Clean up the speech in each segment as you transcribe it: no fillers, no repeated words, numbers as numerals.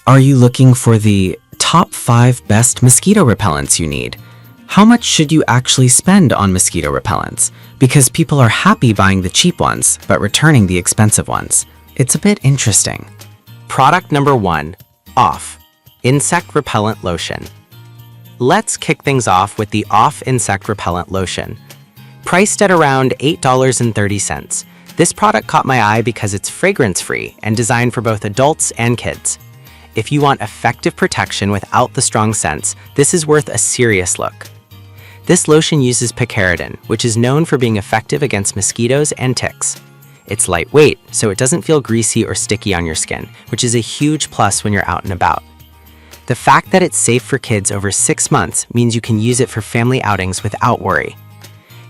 Are you looking for the top 5 best mosquito repellents you need? How much should you actually spend on mosquito repellents? Because people are happy buying the cheap ones, but returning the expensive ones. It's a bit interesting. Product number 1, Off Insect Repellent Lotion. Let's kick things off with the Off Insect Repellent Lotion. Priced at around $8.30, this product caught my eye because it's fragrance-free and designed for both adults and kids. If you want effective protection without the strong scents, this is worth a serious look. This lotion uses picaridin, which is known for being effective against mosquitoes and ticks. It's lightweight, so it doesn't feel greasy or sticky on your skin, which is a huge plus when you're out and about. The fact that it's safe for kids over 6 months means you can use it for family outings without worry.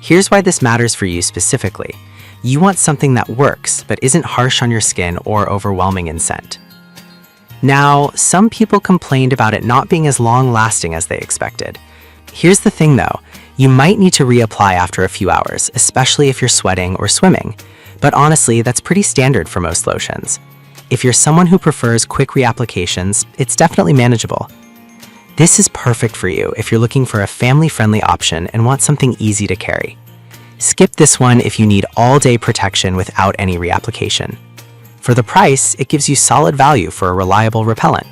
Here's why this matters for you specifically. You want something that works, but isn't harsh on your skin or overwhelming in scent. Now, some people complained about it not being as long-lasting as they expected. Here's the thing though, you might need to reapply after a few hours, especially if you're sweating or swimming. But honestly, that's pretty standard for most lotions. If you're someone who prefers quick reapplications, it's definitely manageable. This is perfect for you if you're looking for a family-friendly option and want something easy to carry. Skip this one if you need all-day protection without any reapplication. For the price, it gives you solid value for a reliable repellent.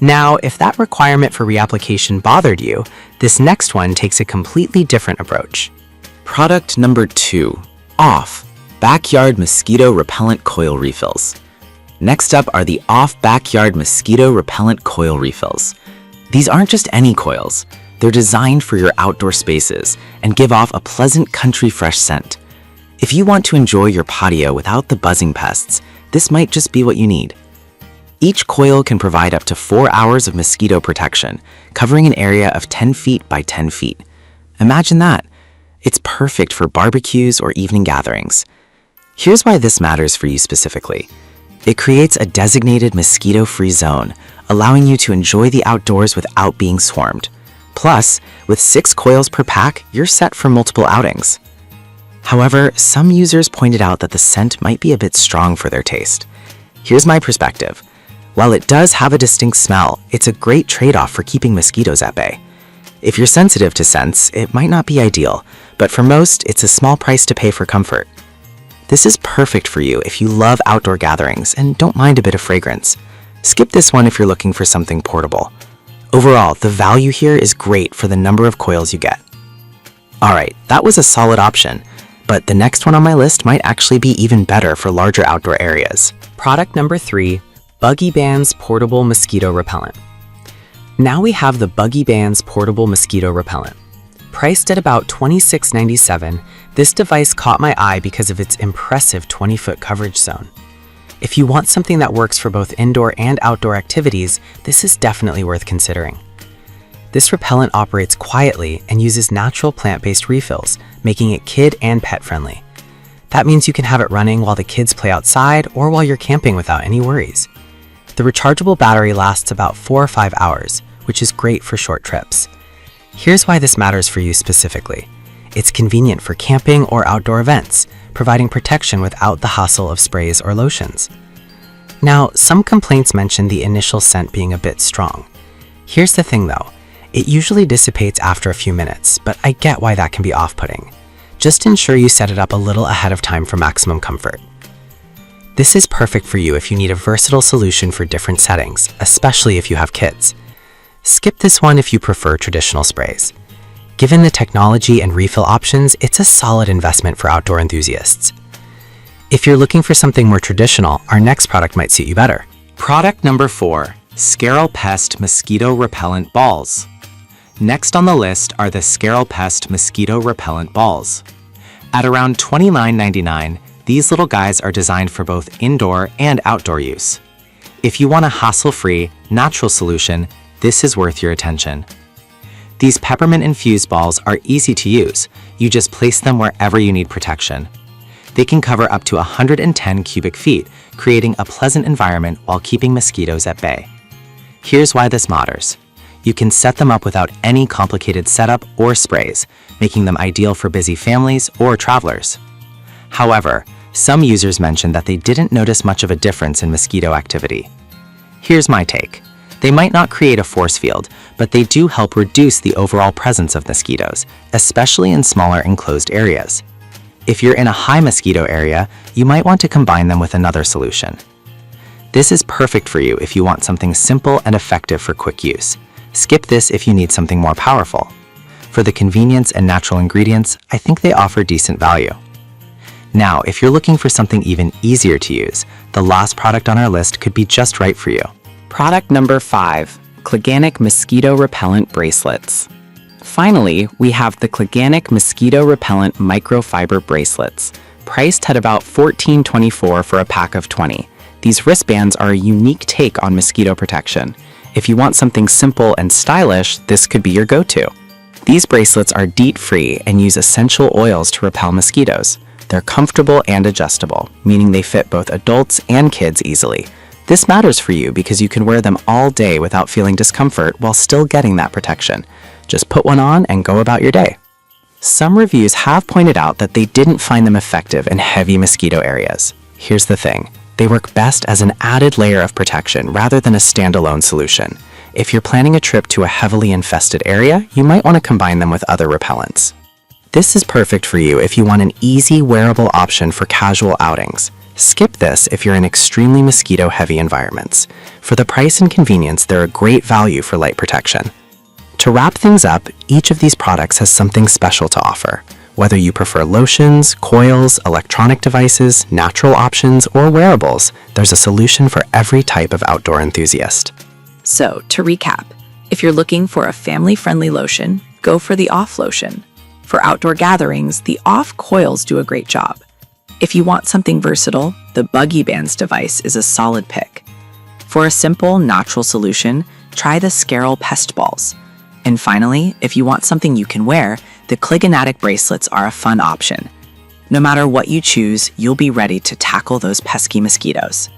Now, if that requirement for reapplication bothered you, this next one takes a completely different approach. Product number 2, Off Backyard Mosquito Repellent Coil Refills. Next up are the Off Backyard Mosquito Repellent Coil Refills. These aren't just any coils. They're designed for your outdoor spaces and give off a pleasant country fresh scent. If you want to enjoy your patio without the buzzing pests, this might just be what you need. Each coil can provide up to 4 hours of mosquito protection, covering an area of 10 feet by 10 feet. Imagine that. It's perfect for barbecues or evening gatherings. Here's why this matters for you specifically. It creates a designated mosquito-free zone, allowing you to enjoy the outdoors without being swarmed. Plus, with 6 coils per pack, you're set for multiple outings. However, some users pointed out that the scent might be a bit strong for their taste. Here's my perspective. While it does have a distinct smell, it's a great trade-off for keeping mosquitoes at bay. If you're sensitive to scents, it might not be ideal, but for most, it's a small price to pay for comfort. This is perfect for you if you love outdoor gatherings and don't mind a bit of fragrance. Skip this one if you're looking for something portable. Overall, the value here is great for the number of coils you get. Alright, that was a solid option. But the next one on my list might actually be even better for larger outdoor areas. Product number 3, Buggy Bands Portable Mosquito Repellent. Now we have the Buggy Bands Portable Mosquito Repellent. Priced at about $26.97, this device caught my eye because of its impressive 20-foot coverage zone. If you want something that works for both indoor and outdoor activities, this is definitely worth considering. This repellent operates quietly and uses natural plant-based refills, making it kid and pet friendly. That means you can have it running while the kids play outside or while you're camping without any worries. The rechargeable battery lasts about 4 or 5 hours, which is great for short trips. Here's why this matters for you specifically. It's convenient for camping or outdoor events, providing protection without the hassle of sprays or lotions. Now, some complaints mention the initial scent being a bit strong. Here's the thing though. It usually dissipates after a few minutes, but I get why that can be off-putting. Just ensure you set it up a little ahead of time for maximum comfort. This is perfect for you if you need a versatile solution for different settings, especially if you have kids. Skip this one if you prefer traditional sprays. Given the technology and refill options, it's a solid investment for outdoor enthusiasts. If you're looking for something more traditional, our next product might suit you better. Product number 4, Scaril Pest Mosquito Repellent Balls. Next on the list are the Scaril Pest Mosquito Repellent Balls. At around $29.99, these little guys are designed for both indoor and outdoor use. If you want a hassle-free, natural solution, this is worth your attention. These peppermint-infused balls are easy to use. You just place them wherever you need protection. They can cover up to 110 cubic feet, creating a pleasant environment while keeping mosquitoes at bay. Here's why this matters. You can set them up without any complicated setup or sprays, making them ideal for busy families or travelers. However, some users mentioned that they didn't notice much of a difference in mosquito activity. Here's my take. They might not create a force field, but they do help reduce the overall presence of mosquitoes, especially in smaller enclosed areas. If you're in a high mosquito area, you might want to combine them with another solution. This is perfect for you if you want something simple and effective for quick use. Skip this if you need something more powerful. For the convenience and natural ingredients, I think they offer decent value. Now, if you're looking for something even easier to use, the last product on our list could be just right for you. Product number 5, Cliganic Mosquito Repellent Bracelets. Finally, we have the Cliganic Mosquito Repellent Microfiber Bracelets, priced at about $14.24 for a pack of 20. These wristbands are a unique take on mosquito protection. If you want something simple and stylish, this could be your go-to. These bracelets are DEET-free and use essential oils to repel mosquitoes. They're comfortable and adjustable, meaning they fit both adults and kids easily. This matters for you because you can wear them all day without feeling discomfort while still getting that protection. Just put one on and go about your day. Some reviews have pointed out that they didn't find them effective in heavy mosquito areas. Here's the thing. They work best as an added layer of protection rather than a standalone solution. If you're planning a trip to a heavily infested area, you might want to combine them with other repellents. This is perfect for you if you want an easy, wearable option for casual outings. Skip this if you're in extremely mosquito-heavy environments. For the price and convenience, they're a great value for light protection. To wrap things up, each of these products has something special to offer. Whether you prefer lotions, coils, electronic devices, natural options, or wearables, there's a solution for every type of outdoor enthusiast. So, to recap, if you're looking for a family-friendly lotion, go for the Off lotion. For outdoor gatherings, the Off coils do a great job. If you want something versatile, the Buggy Bands device is a solid pick. For a simple, natural solution, try the Scaril Pest Balls. And finally, if you want something you can wear, the Cliganic bracelets are a fun option. No matter what you choose, you'll be ready to tackle those pesky mosquitoes.